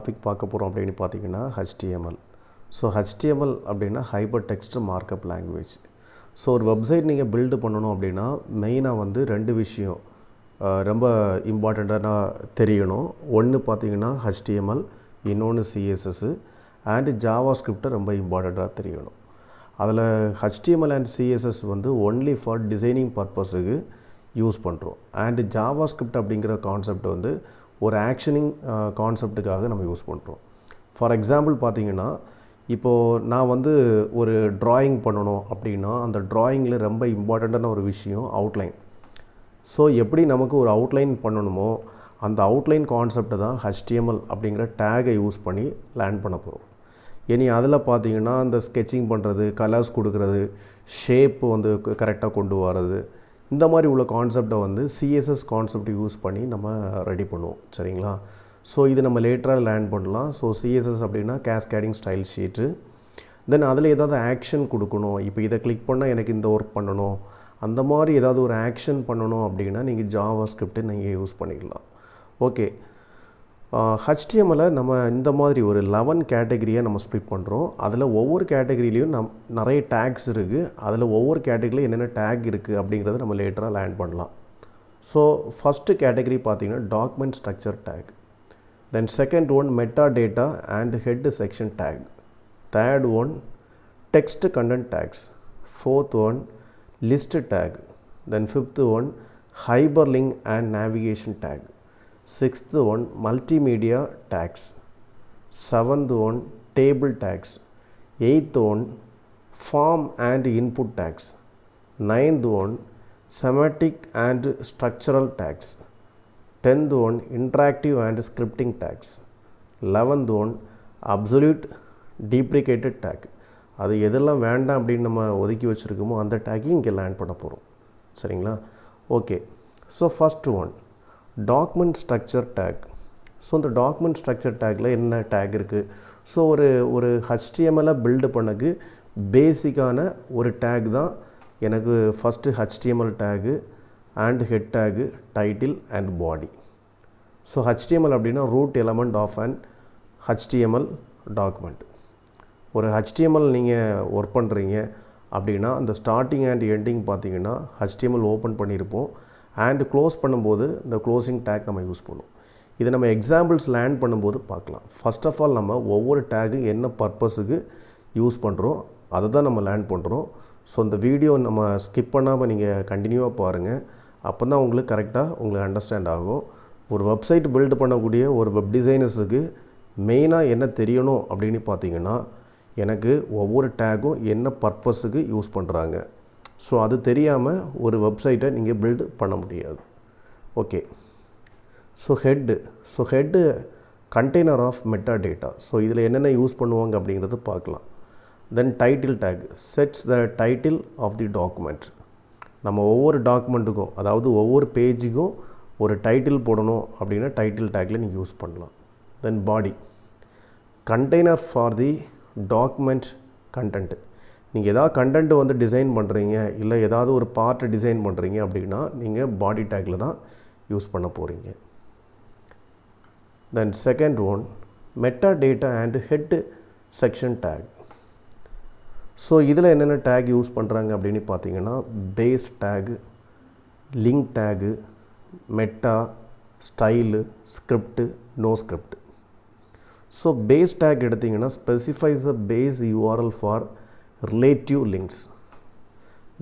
Topic பார்க்க போகிறோம் அப்படின்னு பார்த்தீங்கன்னா HTML. ஸோ HTML அப்படின்னா hyper text markup language. So ஒரு வெப்சைட் நீங்கள் பில்டு பண்ணணும் அப்படின்னா மெயினாக வந்து ரெண்டு விஷயம் ரொம்ப இம்பார்ட்டண்ட்டாக தெரியணும். ஒன்று பார்த்தீங்கன்னா HTML, இன்னொன்று CSS அண்டு ஜாவாஸ்கிரிப்டை ரொம்ப இம்பார்ட்டண்ட்டாக தெரியணும். அதில் HTML அண்ட் CSS வந்து ஒன்லி ஃபார் டிசைனிங் பர்பஸுக்கு யூஸ் பண்ணுறோம். அண்டு ஜாவாஸ்கிரிப்ட் அப்படிங்கிற கான்செப்ட் வந்து ஒரு ஆக்ஷனிங் கான்செப்ட்டுக்காக நம்ம யூஸ் பண்ணுறோம். ஃபார் எக்ஸாம்பிள் பார்த்தீங்கன்னா, இப்போது நான் வந்து ஒரு ட்ராயிங் பண்ணணும் அப்படின்னா அந்த ட்ராயிங்கில் ரொம்ப இம்பார்ட்டண்ட்டான ஒரு விஷயம் அவுட்லைன். ஸோ எப்படி நமக்கு ஒரு அவுட்லைன் பண்ணணுமோ அந்த அவுட்லைன் கான்செப்டை தான் HTML அப்படிங்கிற டேகை யூஸ் பண்ணி லேர்ன் பண்ண போகிறோம். இனி அதில் பார்த்தீங்கன்னா அந்த ஸ்கெட்சிங் பண்ணுறது, கலர்ஸ் கொடுக்குறது, ஷேப் வந்து கரெக்டாக கொண்டு வர்றது, இந்த மாதிரி உள்ள கான்செப்டை வந்து CSS கான்செப்ட் யூஸ் பண்ணி நம்ம ரெடி பண்ணுவோம். சரிங்களா? ஸோ இது நம்ம லேட்டராக லேர்ன் பண்ணலாம். ஸோ CSS அப்படின்னா கேஸ்கேடிங் ஸ்டைல் ஷீட்டு. தென் அதில் ஏதாவது ஆக்ஷன் கொடுக்கணும், இப்போ இதை கிளிக் பண்ணால் எனக்கு இந்த ஒர்க் பண்ணணும், அந்த மாதிரி ஏதாவது ஒரு ஆக்ஷன் பண்ணணும் அப்படின்னா நீங்கள் ஜாவாஸ்கிரிப்ட் நீங்கள் யூஸ் பண்ணிக்கலாம். ஓகே, HTML நம்ம இந்த மாதிரி ஒரு 11 கேட்டகரியாக நம்ம ஸ்ப்ளிட் பண்ணுறோம். அதில் ஒவ்வொரு கேட்டகரியிலையும் நிறைய டேக்ஸ் இருக்குது. அதில் ஒவ்வொரு கேட்டகரியில் என்னென்ன டேக் இருக்குது அப்படிங்கிறத நம்ம லேட்டராக லேர்ன் பண்ணலாம். ஸோ ஃபஸ்ட்டு கேட்டகரி பார்த்தீங்கன்னா document structure tag. Then second one meta data and head section tag. Third one text content tags. Fourth one list tag. Then fifth one hyperlink and navigation tag. Sixth one multimedia tags. Seventh one table tags. Eighth one form and input tags. Ninth one semantic and structural tags. 10th one interactive and scripting tags. 11th one absolute deprecated tag. அது எதெல்லாம் வேண்டாம் அப்படின்னு நம்ம ஒதுக்கி வச்சுருக்கோமோ அந்த டேக்கையும் இங்கே learn பண்ண போகிறோம். சரிங்களா? Okay, so first one document structure tag. So இந்த டாக்குமெண்ட் ஸ்ட்ரக்சர் டேக்கில் என்ன டேக் இருக்குது? ஸோ ஒரு HTML பில்டு பண்ணக்கு பேசிக்கான ஒரு டேக் தான் எனக்கு first HTML tag and head tag, title and body. So HTML அப்படின்னா root element of and HTML document. ஒரு HTML நீங்கள் ஒர்க் பண்ணுறீங்க அப்படின்னா அந்த ஸ்டார்டிங் அண்ட் எண்டிங் பார்த்தீங்கன்னா HTML ஓப்பன் பண்ணியிருப்போம் அண்ட் க்ளோஸ் பண்ணும்போது இந்த க்ளோசிங் டேக் நம்ம யூஸ் பண்ணுவோம். இதை நம்ம எக்ஸாம்பிள்ஸ் லேர்ன் பண்ணும்போது பார்க்கலாம். ஃபர்ஸ்ட் ஆஃப் ஆல் நம்ம ஒவ்வொரு டேகு என்ன பர்பஸுக்கு யூஸ் பண்ணுறோம் அதை தான் நம்ம லேர்ன் பண்ணுறோம். ஸோ இந்த வீடியோ நம்ம ஸ்கிப் பண்ணாமல் நீங்கள் கண்டினியூவாக பாருங்கள். அப்போ தான் உங்களுக்கு கரெக்டாக உங்களுக்கு அண்டர்ஸ்டாண்ட் ஆகும். ஒரு வெப்சைட் பில்டு பண்ணக்கூடிய ஒரு வெப் டிசைனர்ஸுக்கு மெயினாக என்ன தெரியணும் அப்படின்னு பார்த்தீங்கன்னா, எனக்கு ஒவ்வொரு டேகும் என்ன பர்பஸுக்கு யூஸ் பண்ணுறாங்க. ஸோ அது தெரியாமல் ஒரு வெப்சைட்டை நீங்கள் பில்டு பண்ண முடியாது. Okay, so head container of meta data. So இதில் என்னென்ன யூஸ் பண்ணுவாங்க அப்படிங்கிறது பார்க்கலாம். Then title tag sets the title of the document. நம்ம ஒவ்வொரு டாக்குமெண்ட்டுக்கும், அதாவது ஒவ்வொரு பேஜுக்கும் ஒரு டைட்டில் போடணும் அப்படின்னா டைட்டில் டேக்கில் நீங்கள் யூஸ் பண்ணலாம். Then body container for the document content. நீங்கள் ஏதாவது கண்டென்ட்டு வந்து டிசைன் பண்ணுறீங்க, இல்லை ஏதாவது ஒரு பார்ட்டை டிசைன் பண்ணுறீங்க அப்படின்னா நீங்கள் பாடி டேக்கில் தான் யூஸ் பண்ண போகிறீங்க. Then second one meta data and head section tag. So இதில் என்னென்ன டேக் யூஸ் பண்ணுறாங்க அப்படின்னு பார்த்தீங்கன்னா base tag, link tag, meta, style, script, no script. So base tag எடுத்திங்கன்னா specifies the base URL for relative links.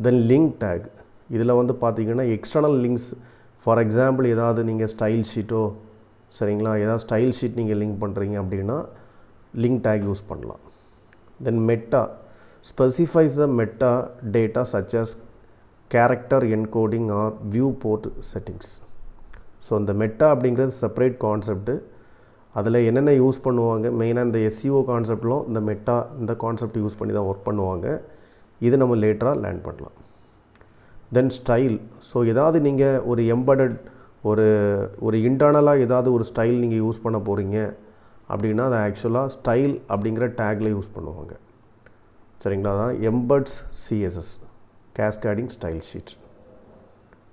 Then link tag இதில் வந்து பார்த்தீங்கன்னா external links. For example ஏதாவது நீங்கள் ஸ்டைல் ஷீட்டோ, சரிங்களா, ஏதாவது ஸ்டைல் ஷீட் நீங்கள் லிங்க் பண்ணுறீங்க அப்படின்னா லிங்க் டேக் யூஸ் பண்ணலாம். Then meta specifies the meta data such as character encoding or viewport settings. So இந்த மெட்டா அப்படிங்கிறது செப்பரேட் கான்செப்ட்டு. அதில் என்னென்ன யூஸ் பண்ணுவாங்க, மெயினாக இந்த SEO கான்செப்ட்லும் இந்த மெட்டா இந்த கான்செப்ட் யூஸ் பண்ணி தான் ஒர்க் பண்ணுவாங்க. இது நம்ம லேட்டராக லேர்ன் பண்ணலாம். தென் ஸ்டைல். ஸோ ஏதாவது நீங்கள் ஒரு எம்படட் ஒரு இன்டர்னலாக ஏதாவது ஒரு ஸ்டைல் நீங்கள் யூஸ் பண்ண போகிறீங்க அப்படின்னா அது ஆக்சுவலாக ஸ்டைல் அப்படிங்கிற டேக்கில் யூஸ் பண்ணுவாங்க. சரிங்களா? தான் embeds CSS cascading style sheet.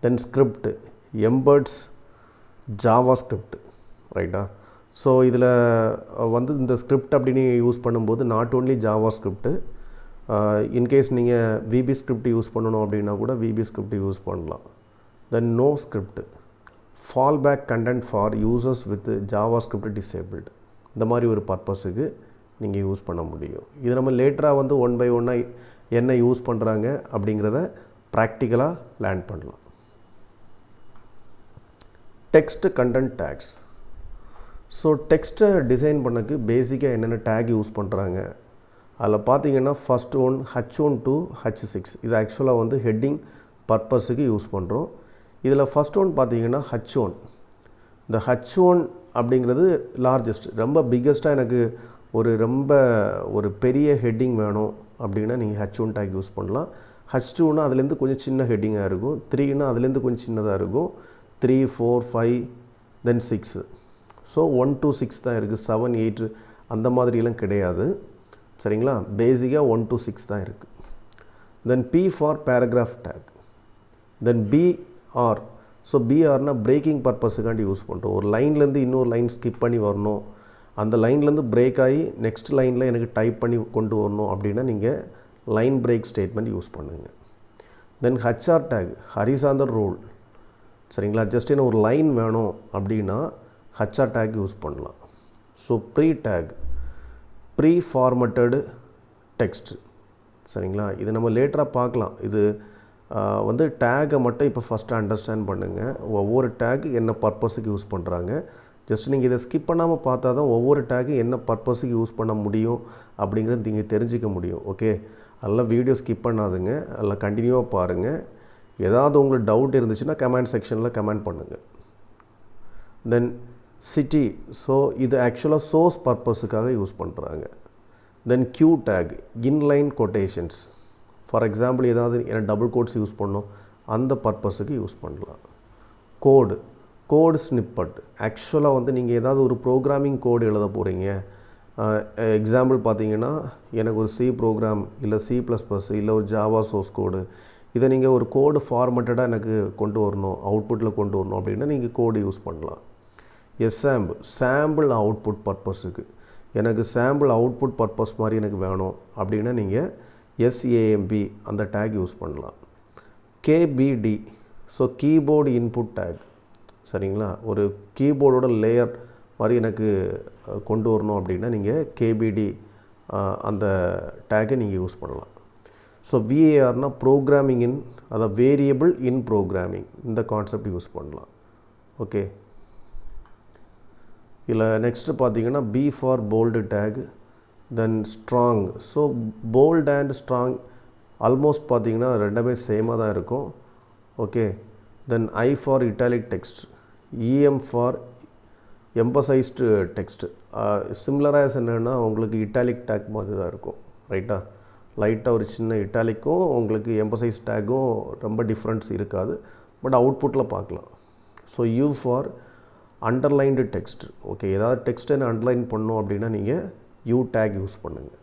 Then script embeds JavaScript. ரைட்டா? ஸோ இதில் வந்து இந்த ஸ்கிரிப்ட் அப்படின்னு யூஸ் பண்ணும்போது not only JavaScript, in case நீங்கள் விபி ஸ்கிரிப்ட் யூஸ் பண்ணணும் அப்படின்னா கூட விபி ஸ்கிரிப்ட் யூஸ் பண்ணலாம். Then no script, fall back content for users with JavaScript disabled, இந்த மாதிரி ஒரு பர்பஸுக்கு நீங்கள் யூஸ் பண்ண முடியும். இது நம்ம லேட்டராக வந்து ஒன் பை ஒன்னாக என்ன யூஸ் பண்ணுறாங்க அப்படிங்கிறத ப்ராக்டிக்கலாக லேர்ன் பண்ணலாம். Text content tags. ஸோ டெக்ஸ்ட்டை டிசைன் பண்ணக்கு பேசிக்காக என்னென்ன டேக் யூஸ் பண்ணுறாங்க அதில் பார்த்தீங்கன்னா first one H1 to H6. இது ஆக்சுவலாக வந்து ஹெட்டிங் பர்பஸுக்கு யூஸ் பண்ணுறோம். இதில் ஃபஸ்ட் ஒன் பார்த்தீங்கன்னா H1. இந்த H1 அப்படிங்கிறது லார்ஜஸ்ட், ரொம்ப பிக்கஸ்ட்டாக எனக்கு ரொம்ப ஒரு பெரிய ஹெட்டிங் வேணும் அப்படின்னா நீங்கள் H1 டேக் யூஸ் பண்ணலாம். H2னா அதுலேருந்து கொஞ்சம் சின்ன ஹெட்டிங்காக இருக்கும். 3னா அதுலேருந்து கொஞ்சம் சின்னதாக இருக்கும். 3, 4, 5 தென் 6. ஸோ 1 to 6 தான் இருக்குது. 7, 8 அந்த மாதிரிலாம் கிடையாது. சரிங்களா? பேசிக்காக 1 to 6 தான் இருக்குது. Then P for paragraph tag. Then BR. So BRனா பிரேக்கிங் பர்பஸுக்காண்டி யூஸ் பண்ணுறோம். ஒரு லைன்லேருந்து இன்னொரு லைன் ஸ்கிப் பண்ணி வரணும், அந்த லைன்லேருந்து பிரேக் ஆகி நெக்ஸ்ட் லைனில் எனக்கு டைப் பண்ணி கொண்டு வரணும் அப்படின்னா நீங்கள் லைன் பிரேக் ஸ்டேட்மெண்ட் யூஸ் பண்ணுங்கள். Then HR tag, horizontal rule. சரிங்களா? ஜஸ்ட் என்ன ஒரு லைன் வேணும் அப்படின்னா HR டேக் யூஸ் பண்ணலாம். So pre tag, preformatted text. சரிங்களா? இது நம்ம லேட்டராக பார்க்கலாம். இது வந்து டேகை மட்டும் இப்போ ஃபஸ்ட்டு அண்டர்ஸ்டாண்ட் பண்ணுங்கள். ஒவ்வொரு டேக் என்ன பர்பஸுக்கு யூஸ் பண்ணுறாங்க, ஜஸ்ட் நீங்கள் இதை ஸ்கிப் பண்ணாமல் பார்த்தா தான் ஒவ்வொரு டேக்கு என்ன பர்பஸுக்கு யூஸ் பண்ண முடியும் அப்படிங்கிறது நீங்கள் தெரிஞ்சிக்க முடியும். ஓகே, அதெல்லாம் வீடியோ ஸ்கிப் பண்ணாதுங்க, அதெல்லாம் கண்டினியூவாக பாருங்கள். ஏதாவது உங்களுக்கு டவுட் இருந்துச்சுன்னா கமெண்ட் செக்ஷனில் கமெண்ட் பண்ணுங்கள். தென் சிட்டி. ஸோ இது ஆக்சுவலாக சோர்ஸ் பர்பஸுக்காக யூஸ் பண்ணுறாங்க. தென் Q take, inline quotations. For example ஏதாவது என்ன டபுள் கோட்ஸ் யூஸ் பண்ணோம், அந்த பர்பஸுக்கு யூஸ் பண்ணலாம். கோடு ஸ்னிப்பட். ஆக்சுவலாக வந்து நீங்கள் ஏதாவது ஒரு ப்ரோக்ராமிங் கோடு எழுத போகிறீங்க. எக்ஸாம்பிள் பார்த்தீங்கன்னா எனக்கு ஒரு C ப்ரோக்ராம் இல்லை C++ இல்லை ஒரு ஜாவா சோர்ஸ் கோடு, இதை நீங்கள் ஒரு கோடு ஃபார்மட்டடாக எனக்கு கொண்டு வரணும், அவுட்புட்டில் கொண்டு வரணும் அப்படின்னா நீங்கள் கோடு யூஸ் பண்ணலாம். சாம்பிள் அவுட்புட் பர்பஸுக்கு, எனக்கு சாம்பிள் அவுட்புட் பர்பஸ் மாதிரி எனக்கு வேணும் அப்படின்னா நீங்கள் SAMP அந்த டேக் யூஸ் பண்ணலாம். KBD. So keyboard input take. சரிங்களா? ஒரு கீபோர்டோட லேயர் மாதிரி எனக்கு கொண்டு வரணும் அப்படின்னா நீங்கள் KBD அந்த டேக்கை நீங்கள் யூஸ் பண்ணலாம். ஸோ VARனா ப்ரோக்ராமிங் இன், அதாவது வேரியபிள் இன் ப்ரோக்ராமிங், இந்த கான்செப்ட் யூஸ் பண்ணலாம். ஓகே, இதில் நெக்ஸ்ட்டு பார்த்தீங்கன்னா B for bold tag. Then strong. So bold and strong almost பார்த்தீங்கன்னா ரெண்டுமே சேமாக தான் இருக்கும். Okay, then I for italic text. EM for emphasized text. சிம்லராக என்னென்னா உங்களுக்கு இட்டாலிக் டேக் மாதிரி தான் இருக்கும். ரைட்டா? லைட்டாக ஒரு சின்ன இட்டாலிக்கும் உங்களுக்கு எம்பசைஸ் டேக்கும் ரொம்ப டிஃப்ரென்ஸ் இருக்காது, பட் அவுட்புட்டில் பார்க்கலாம். So U for underlined text. Okay, ஏதாவது டெக்ஸ்ட்டை அண்டர்லைன் பண்ணணும் அப்படின்னா நீங்கள் U டேக் யூஸ் பண்ணுங்கள்.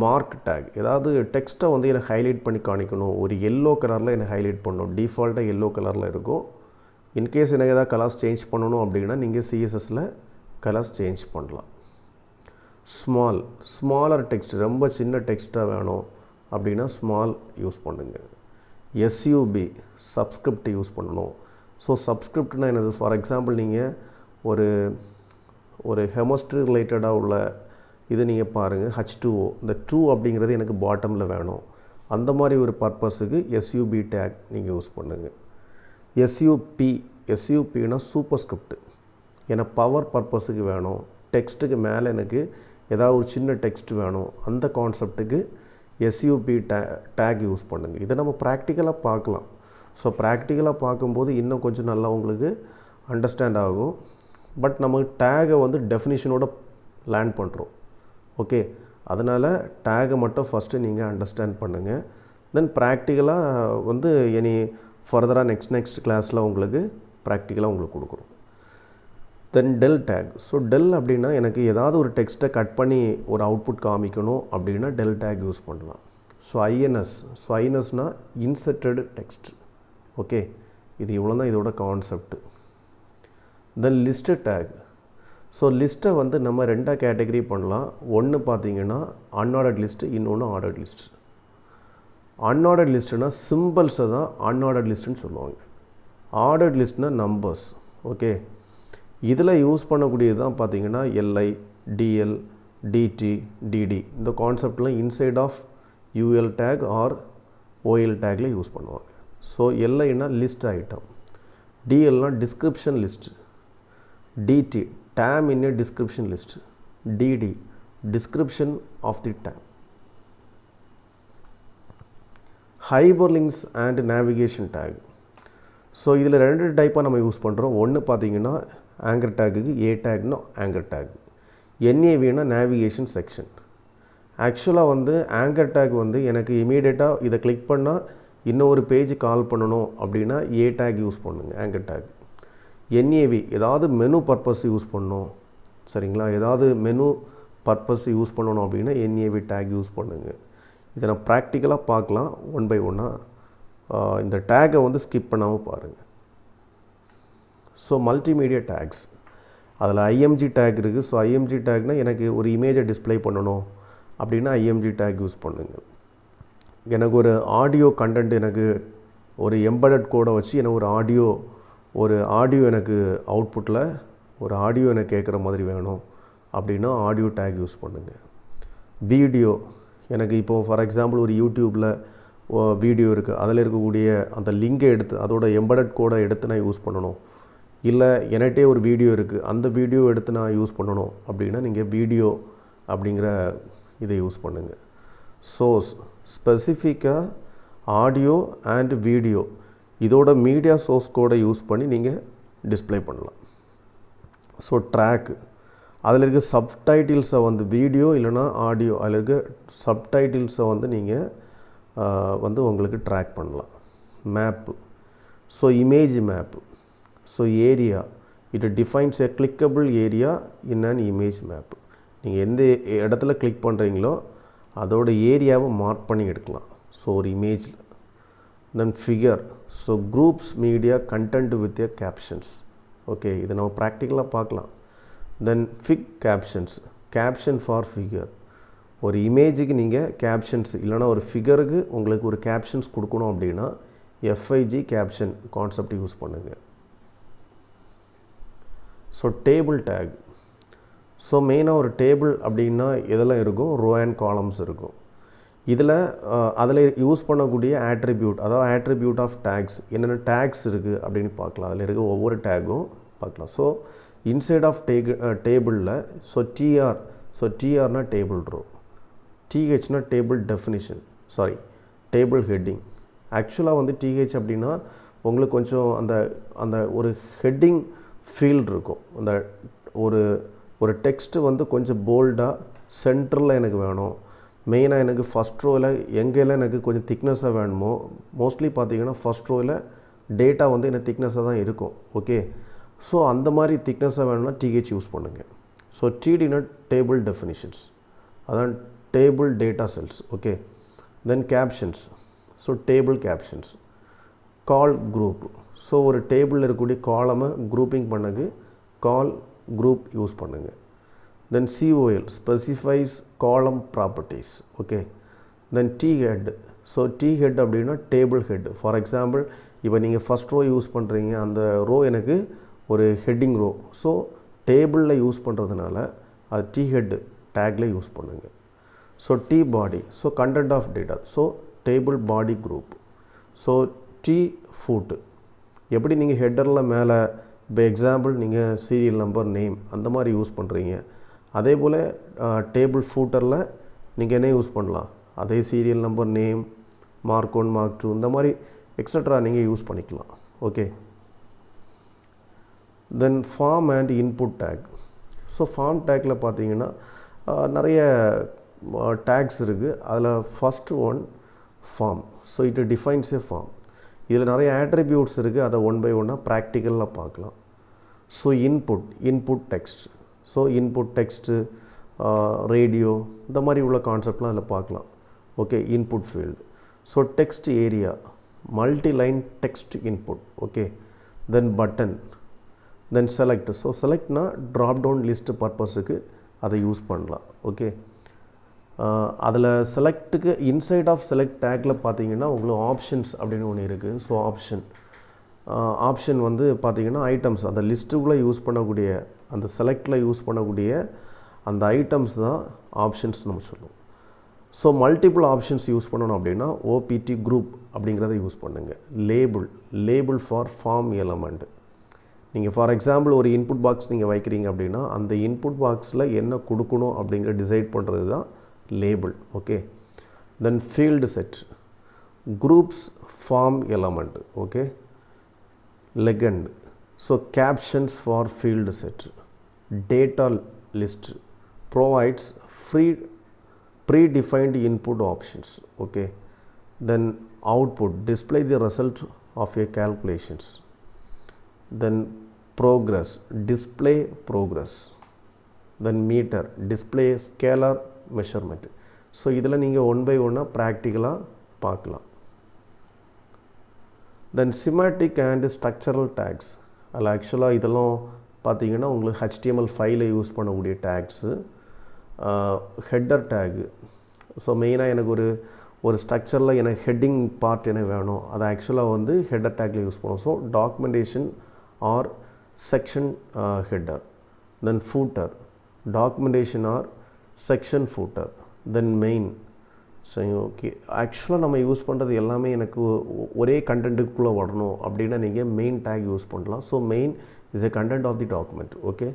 மார்க் டேக், ஏதாவது டெக்ஸ்ட்டை வந்து எனக்கு ஹைலைட் பண்ணி காணிக்கணும், ஒரு எல்லோ கலரில் எனக்கு ஹைலைட் பண்ணணும், டிஃபால்ட்டாக எல்லோ கலரில் இருக்கும். இன்கேஸ் எனக்கு ஏதாவது கலர்ஸ் சேஞ்ச் பண்ணணும் அப்படின்னா நீங்கள் CSSல் கலர்ஸ் சேஞ்ச் பண்ணலாம். ஸ்மாலர் டெக்ஸ்ட், ரொம்ப சின்ன டெக்ஸ்ட்டாக வேணும் அப்படின்னா ஸ்மால் யூஸ் பண்ணுங்கள். SUB, சப்ஸ்கிரிப்ட் யூஸ் பண்ணணும். ஸோ சப்ஸ்கிரிப்ட்னா என்னது? ஃபார் எக்ஸாம்பிள் நீங்கள் ஒரு ஹெமஸ்ட்ரி ரிலேட்டடாக உள்ள இது நீங்கள் பாருங்கள், H2O. இந்த 2 அப்படிங்கிறது எனக்கு பாட்டமில் வேணும், அந்த மாதிரி ஒரு பர்பஸுக்கு SUB டேக் நீங்கள் யூஸ் பண்ணுங்கள். SUPனா சூப்பர் ஸ்கிரிப்ட், ஏன்னா பவர் பர்பஸுக்கு வேணும், டெக்ஸ்ட்டுக்கு மேலே எனக்கு ஏதாவது ஒரு சின்ன டெக்ஸ்ட் வேணும், அந்த கான்செப்ட்டுக்கு SUP டேக் யூஸ் பண்ணுங்கள். இதை நம்ம ப்ராக்டிக்கலாக பார்க்கலாம். ஸோ ப்ராக்டிக்கலாக பார்க்கும்போது இன்னும் கொஞ்சம் நல்லா உங்களுக்கு அண்டர்ஸ்டாண்ட் ஆகும். பட் நம்ம டேகை வந்து டெஃபினிஷனோட லேர்ன் பண்ணுறோம். ஓகே, அதனால் டேகை மட்டும் ஃபஸ்ட்டு நீங்கள் அண்டர்ஸ்டாண்ட் பண்ணுங்கள். தென் ப்ராக்டிக்கலாக வந்து இனி ஃபர்தராக நெக்ஸ்ட் கிளாஸில் உங்களுக்கு ப்ராக்டிக்கலாக உங்களுக்கு கொடுக்குறோம். தென் டெல் டேக். ஸோ டெல் அப்படின்னா எனக்கு ஏதாவது ஒரு டெக்ஸ்ட்டை கட் பண்ணி ஒரு அவுட்புட் காமிக்கணும் அப்படின்னா டெல் டேக் யூஸ் பண்ணலாம். ஸோ ஐஎன்எஸ்னால் இன்சர்ட்டட் டெக்ஸ்ட். ஓகே, இது இவ்வளோ தான் இதோட concept. Then list tag. So லிஸ்ட்டை வந்து நம்ம ரெண்டாக கேட்டகரி பண்ணலாம். ஒன்று பார்த்தீங்கன்னா அன்ஆர்டர்ட் லிஸ்ட்டு, இன்னொன்று ஆர்டர்ட் லிஸ்ட். அன்ஆர்டர்ட் லிஸ்ட்டுனா சிம்பிள்ஸை தான் அன்ஆர்டர்ட் லிஸ்ட்டுன்னு சொல்லுவாங்க. ஆர்டர்ட் லிஸ்ட்னால் நம்பர்ஸ். ஓகே, இதில் யூஸ் பண்ணக்கூடியது தான் பார்த்தீங்கன்னா எல்ஐ, டிஎல், டிடி, டிடி. இந்த கான்செப்ட்லாம் inside of UL tag or OL டேக்கில் யூஸ் பண்ணுவாங்க. ஸோ எல்ஐனா list item, டிஎல்னால் description list, DT term in a description list, DD description of the term. Hyperlinks and navigation tag. So இதில் 2 டைப்பாக நம்ம use பண்ணுறோம். ஒன்று பார்த்தீங்கன்னா ஆங்கர் டேக்குக்கு ஏ டேக்னா ஆங்கர் டேக், என்ஏவினா நேவிகேஷன் செக்ஷன். ஆக்சுவலாக வந்து ஆங்கர் டேக் வந்து எனக்கு இமீடியட்டாக இதை கிளிக் பண்ணால் இன்னொரு பேஜ் கால் பண்ணணும் அப்படின்னா ஏ டேக் யூஸ் பண்ணுங்க ஆங்கர் டேக். என்ஏவி ஏதாவது மெனு பர்பஸ் யூஸ் பண்ணணும், சரிங்களா, ஏதாவது மெனு பர்பஸ் யூஸ் பண்ணணும் அப்படின்னா என்ஏவி டேக் யூஸ் பண்ணுங்கள். இதை நான் ப்ராக்டிக்கலாக பார்க்கலாம் ஒன் பை ஒன்னாக. இந்த டேக்கை வந்து ஸ்கிப் பண்ணாமல் பாருங்கள். ஸோ மல்டிமீடியா டேக்ஸ், அதில் ஐஎம்ஜி டேக் இருக்குது. ஸோ ஐஎம்ஜி டேக்னால் எனக்கு ஒரு இமேஜை டிஸ்பிளே பண்ணணும் அப்படின்னா ஐஎம்ஜி டேக் யூஸ் பண்ணுங்கள். எனக்கு ஒரு ஆடியோ கண்டென்ட், எனக்கு ஒரு எம்பெடட் கோடை வச்சு எனக்கு ஒரு ஆடியோ எனக்கு அவுட்புட்டில் ஒரு ஆடியோ எனக்கு கேட்குற மாதிரி வேணும் அப்படின்னா ஆடியோ டேக் யூஸ் பண்ணுங்கள். வீடியோ, எனக்கு இப்போது ஃபார் எக்ஸாம்பிள் ஒரு யூடியூப்பில் வீடியோ இருக்குது, அதில் இருக்கக்கூடிய அந்த லிங்கை எடுத்து அதோட எம்பெடட் கோடை எடுத்து நான் யூஸ் பண்ணணும், இல்லை என்கிட்டே ஒரு வீடியோ இருக்குது அந்த வீடியோ எடுத்து நான் யூஸ் பண்ணணும் அப்படின்னா நீங்கள் வீடியோ அப்படிங்கிற இதை யூஸ் பண்ணுங்கள். சோர்ஸ் ஸ்பெசிஃபிக்காக ஆடியோ அண்ட் வீடியோ இதோட மீடியா சோர்ஸ் கோடை யூஸ் பண்ணி நீங்கள் டிஸ்பிளே பண்ணலாம். ஸோ ட்ராக், அதில் இருக்க சப்டைட்டில்ஸை வந்து வீடியோ இல்லைனா ஆடியோ, அதில் இருக்க சப்டைட்டில்ஸை வந்து நீங்கள் வந்து உங்களுக்கு ட்ராக் பண்ணலாம். Map, so image map. So area, it defines a clickable area in an image map. நீங்கள் எந்த இடத்துல கிளிக் பண்ணுறீங்களோ அதோட ஏரியாவை மார்க் பண்ணி எடுக்கலாம் ஸோ ஒரு இமேஜில். Then figure, so groups media content with a captions. Okay, இதை நம்ம ப்ராக்டிக்கலாக பார்க்கலாம். Then fig captions, caption for figure. ஒரு இமேஜுக்கு நீங்கள் கேப்ஷன்ஸ் இல்லைனா ஒரு ஃபிகருக்கு உங்களுக்கு ஒரு கேப்ஷன்ஸ் கொடுக்கணும் அப்படின்னா எஃப்ஐஜி கேப்ஷன் கான்செப்ட் யூஸ் பண்ணுங்கள். ஸோ டேபிள் டேக், ஸோ மெயினாக ஒரு டேபிள் அப்படின்னா எதெல்லாம் இருக்கும், ரோ அண்ட் காலம்ஸ் இருக்கும். அதில் யூஸ் பண்ணக்கூடிய ஆட்ரிபியூட், அதாவது ஆட்ரிபியூட் ஆஃப் டேக்ஸ், என்னென்ன டேக்ஸ் இருக்குது அப்படின்னு பார்க்கலாம். அதில் இருக்க ஒவ்வொரு டேக்கும் பார்க்கலாம். ஸோ இன்சைட் ஆஃப் டேபிளில் டிஆர்னா டேபிள் ரோ, டிஹெச்னா டேபிள் டெஃபினிஷன், டேபிள் ஹெட்டிங். ஆக்சுவலாக வந்து டிஹெச் அப்படின்னா உங்களுக்கு கொஞ்சம் அந்த ஒரு ஹெட்டிங் ஃபீல்ட் இருக்கும். அந்த ஒரு டெக்ஸ்ட்டு வந்து கொஞ்சம் போல்டாக சென்டரில் எனக்கு வேணும். மெயினாக எனக்கு ஃபஸ்ட் ரோவில் எங்கெல்லாம் எனக்கு கொஞ்சம் திக்னஸாக வேணுமோ, மோஸ்ட்லி பார்த்தீங்கன்னா ஃபஸ்ட் ரோவில் டேட்டா வந்து எனக்கு திக்னஸாக தான் இருக்கும். ஓகே, ஸோ அந்த மாதிரி திக்னஸாக வேணும்னா டிஹெச் யூஸ் பண்ணுங்கள். ஸோ டிடினா டேபிள் டெஃபினிஷன்ஸ், அதான் டேபிள் டேட்டா செல்ஸ். ஓகே, தென் கேப்ஷன்ஸ், ஸோ டேபிள் கேப்ஷன்ஸ். கால் குரூப், ஸோ ஒரு டேபிளில் இருக்கக்கூடிய காலமை குரூப்பிங் பண்ணக்கு கால் குரூப் யூஸ் பண்ணுங்கள். தென் COL ஸ்பெசிஃபைஸ் காலம் ப்ராப்பர்ட்டிஸ். ஓகே, தென் T-head, ஸோ T-head அப்படின்னா டேபிள் ஹெட். ஃபார் எக்ஸாம்பிள் இப்போ நீங்கள் ஃபஸ்ட் ரோ யூஸ் பண்ணுறீங்க, அந்த ரோ எனக்கு ஒரு ஹெட்டிங் ரோ, ஸோ டேபிளில் யூஸ் பண்ணுறதுனால அது T-head டேக்கில் யூஸ் பண்ணுங்கள். So T-body, so content of data, so table body group. So T-foot, எப்படி நீங்கள் ஹெட்டரில் மேலே இப்போ எக்ஸாம்பிள் நீங்கள் சீரியல் நம்பர் நேம் அந்த மாதிரி யூஸ் பண்ணுறீங்க, அதே போல் டேபிள் ஃபூட்டரில் நீங்கள் என்ன யூஸ் பண்ணலாம், அதே serial number name, mark 1 mark 2 இந்த மாதிரி எக்ஸட்ரா நீங்கள் யூஸ் பண்ணிக்கலாம். Okay, then form and input tag. So form டேக்கில் பார்த்தீங்கன்னா நிறைய டேக்ஸ் இருக்குது. அதில் first one form. So it defines a form. இதில் நிறைய ஆட்ரிபியூட்ஸ் இருக்குது, அதை ஒன் பை ஒன்னாக ப்ராக்டிக்கலில் பார்க்கலாம். So input text, so input text, radio இந்த மாதிரி உள்ள கான்செப்ட்லாம் அதில் பார்க்கலாம். Okay, input field. So text area, multi line text input. Okay, then button, then select. So செலக்ட்னா ட்ராப் டவுன் லிஸ்ட்டு பர்பஸுக்கு அதை யூஸ் பண்ணலாம். ஓகே, அதில் செலக்ட்டுக்கு இன்சைட் ஆஃப் செலக்ட் டேக்கில் பார்த்தீங்கன்னா உங்களுக்கு ஆப்ஷன்ஸ் அப்படின்னு ஒன்று இருக்குது. ஸோ ஆப்ஷன் வந்து பார்த்தீங்கன்னா ஐட்டம்ஸ், அந்த லிஸ்ட்டுக்குள்ளே யூஸ் பண்ணக்கூடிய அந்த செலக்டில் யூஸ் பண்ணக்கூடிய அந்த ஐட்டம்ஸ் தான் ஆப்ஷன்ஸ் நம்ம சொல்லுவோம். ஸோ மல்டிபிள் ஆப்ஷன்ஸ் யூஸ் பண்ணணும் அப்படின்னா ஓபிடி குரூப் அப்படிங்கிறத யூஸ் பண்ணுங்கள். Label for form element. நீங்கள் ஃபார் எக்ஸாம்பிள் ஒரு இன்புட் பாக்ஸ் நீங்கள் வைக்கிறீங்க அப்படின்னா அந்த இன்புட் பாக்ஸில் என்ன கொடுக்கணும் அப்படிங்கிற டிசைட் பண்ணுறது தான் label. Okay, then field set, groups form element. Okay, legend, so captions for field set. Data list provides predefined input options. Okay, then output, display the result of your calculations. Then progress, display progress. Then meter, display scalar measurement. So இதில் நீங்கள் one by ஒன்னாக ப்ராக்டிக்கலாக பார்க்கலாம். தென் சிமேட்டிக் and structural tax. அதில் ஆக்சுவலாக இதெல்லாம் பார்த்தீங்கன்னா உங்களுக்கு HTML ஃபைலை யூஸ் பண்ணக்கூடிய டேக்ஸு. ஹெட்டர் டேகு, ஸோ மெயினாக எனக்கு ஒரு ஸ்ட்ரக்சரில் எனக்கு ஹெட்டிங் பார்ட் எனக்கு வேணும், அதை ஆக்சுவலாக வந்து ஹெட்டர் டேக்கில் யூஸ் பண்ணுவோம். So documentation or section header. Then footer, documentation or section footer. Then main. சரி, ஓகே, ஆக்சுவலாக நம்ம யூஸ் பண்ணுறது எல்லாமே எனக்கு ஒரே கண்டென்ட்டுக்குள்ளே வரணும் அப்படின்னா நீங்கள் மெயின் டேக் யூஸ் பண்ணலாம். So main is a content of the document. Okay,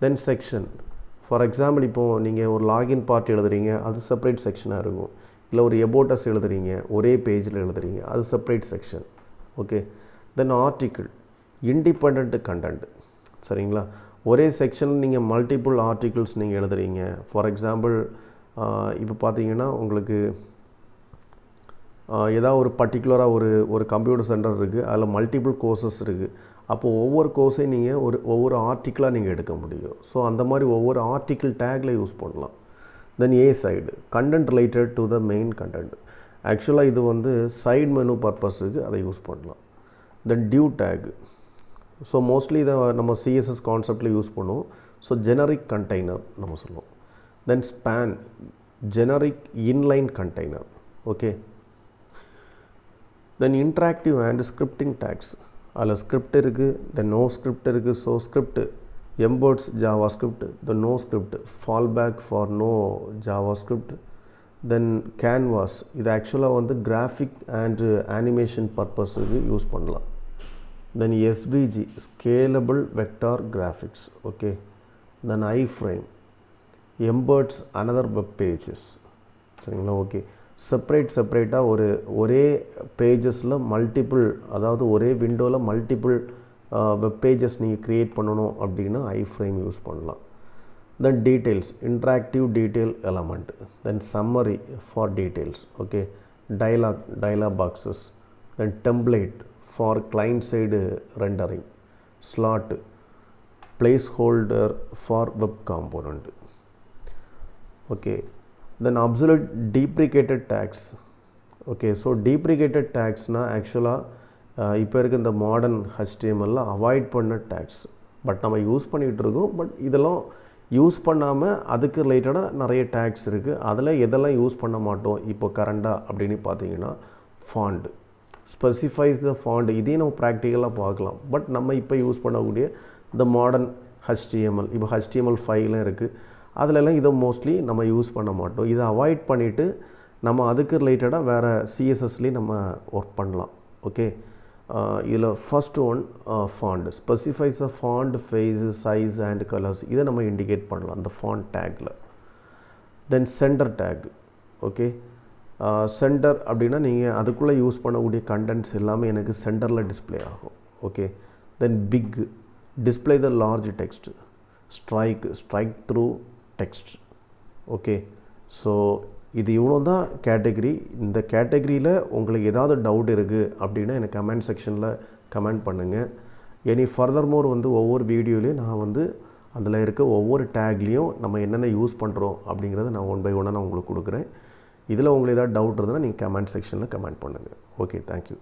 then section. For example இப்போது நீங்கள் ஒரு லாகின் பார்ட் எழுதுறீங்க, அது செப்பரேட் செக்ஷனாக இருக்கும். இல்லை ஒரு எபோட்டஸ் எழுதுறீங்க, ஒரே பேஜில் எழுதுறீங்க, அது செப்பரேட் செக்ஷன். ஓகே, தென் ஆர்டிக்கிள், இண்டிபெண்ட் கண்டென்ட். சரிங்களா, ஒரே செக்ஷன் நீங்கள் மல்டிபிள் ஆர்டிகிள்ஸ் நீங்கள் எழுதுறீங்க. ஃபார் எக்ஸாம்பிள் இப்போ பார்த்தீங்கன்னா உங்களுக்கு ஏதாவது ஒரு பர்டிகுலராக ஒரு கம்ப்யூட்டர் சென்டர் இருக்குது, அதில் மல்டிபிள் கோர்சஸ் இருக்குது. அப்போது ஒவ்வொரு கோர்ஸையும் நீங்கள் ஒவ்வொரு ஆர்டிக்கிளாக நீங்கள் எடுக்க முடியும். ஸோ அந்த மாதிரி ஒவ்வொரு ஆர்டிக்கிள் டேக்கில் யூஸ் பண்ணலாம். Then aside, content related to the main content. ஆக்சுவலாக இது வந்து சைட் மெனு பர்பஸுக்கு அதை யூஸ் பண்ணலாம். Then div tag, so mostly இதை நம்ம சிஎஸ்எஸ் கான்செப்டில் யூஸ் பண்ணுவோம். ஸோ ஜெனரிக் கண்டெய்னர் நம்ம சொல்லுவோம். Then span, generic inline container. Okay, then interactive and scripting tags. அதில் ஸ்கிரிப்ட் இருக்குது, தென் நோ ஸ்கிரிப்ட் இருக்குது. So script embeds JavaScript, then no script fall back for no JavaScript. Then canvas, இது ஆக்சுவலாக வந்து graphic and animation பர்பஸுக்கு use பண்ணலாம். Then SVG, scalable vector graphics. Okay, then iframe, embeds another web pages. சரிங்களா, okay, செப்பரேட்டாக ஒரே பேஜஸில் multiple, அதாவது ஒரே விண்டோவில் மல்டிபிள் வெப் பேஜஸ் நீங்கள் க்ரியேட் பண்ணணும் அப்படின்னா ஐஃப்ரேம் யூஸ் பண்ணலாம். Then details, interactive detail element. Then summary for details. Okay, dialog boxes. Then template for client side rendering. Slot, placeholder for web component. Okay, then absolute deprecated tags. Okay, so deprecated tags na actually இப்போ இருக்க இந்த modern HTML avoid பண்ண tax. But நம்ம use பண்ணிகிட்டு இருக்கோம். But இதெல்லாம் use பண்ணாமல் அதுக்கு ரிலேட்டடாக நிறைய டேக்ஸ் இருக்குது. அதில் எதெல்லாம் யூஸ் பண்ண மாட்டோம் இப்போ கரண்டாக அப்படின்னு பார்த்தீங்கன்னா ஃபாண்ட், ஸ்பெசிஃபைஸ் த ஃபாண்ட். இதையும் நம்ம ப்ராக்டிக்கலாக பார்க்கலாம். பட் நம்ம இப்போ யூஸ் பண்ணக்கூடிய இந்த மாடர்ன் HTML, இப்போ HTML5 இருக்குது, அதிலெல்லாம் இதை மோஸ்ட்லி நம்ம யூஸ் பண்ண மாட்டோம். இதை அவாய்ட் பண்ணிவிட்டு நம்ம அதுக்கு ரிலேட்டடாக வேறு CSSலேயும் நம்ம ஒர்க் பண்ணலாம். ஓகே, இதில் first one font, specifies the font face size and colours. இதை நம்ம இண்டிகேட் பண்ணலாம் அந்த ஃபாண்ட் டேக்கில். Then centre tag. Okay, centre அப்படின்னா நீங்கள் அதுக்குள்ளே யூஸ் பண்ணக்கூடிய கண்டென்ட்ஸ் எல்லாமே எனக்கு சென்டரில் டிஸ்பிளே ஆகும். Okay, then big, display the large text. Strike through text. Okay, so இது இவ்வளோ தான் கேட்டகரி. இந்த கேட்டகரியில் உங்களுக்கு ஏதாவது டவுட் இருக்குது அப்படின்னா எனக்கு கமெண்ட் செக்ஷனில் கமெண்ட் பண்ணுங்கள். எனி ஃபர்தர்மோர் ஒவ்வொரு வீடியோலையும் நான் அதில் இருக்க ஒவ்வொரு டேக்லேயும் நம்ம என்னென்ன யூஸ் பண்ணுறோம் அப்படிங்கிறத நான் ஒன் பை ஒன்னாக நான் உங்களுக்கு கொடுக்குறேன். இதில் உங்களுக்கு ஏதாவது டவுட் இருந்ததுன்னா நீங்கள் கமெண்ட் செக்ஷனில் கமெண்ட் பண்ணுங்கள். Okay, thank you.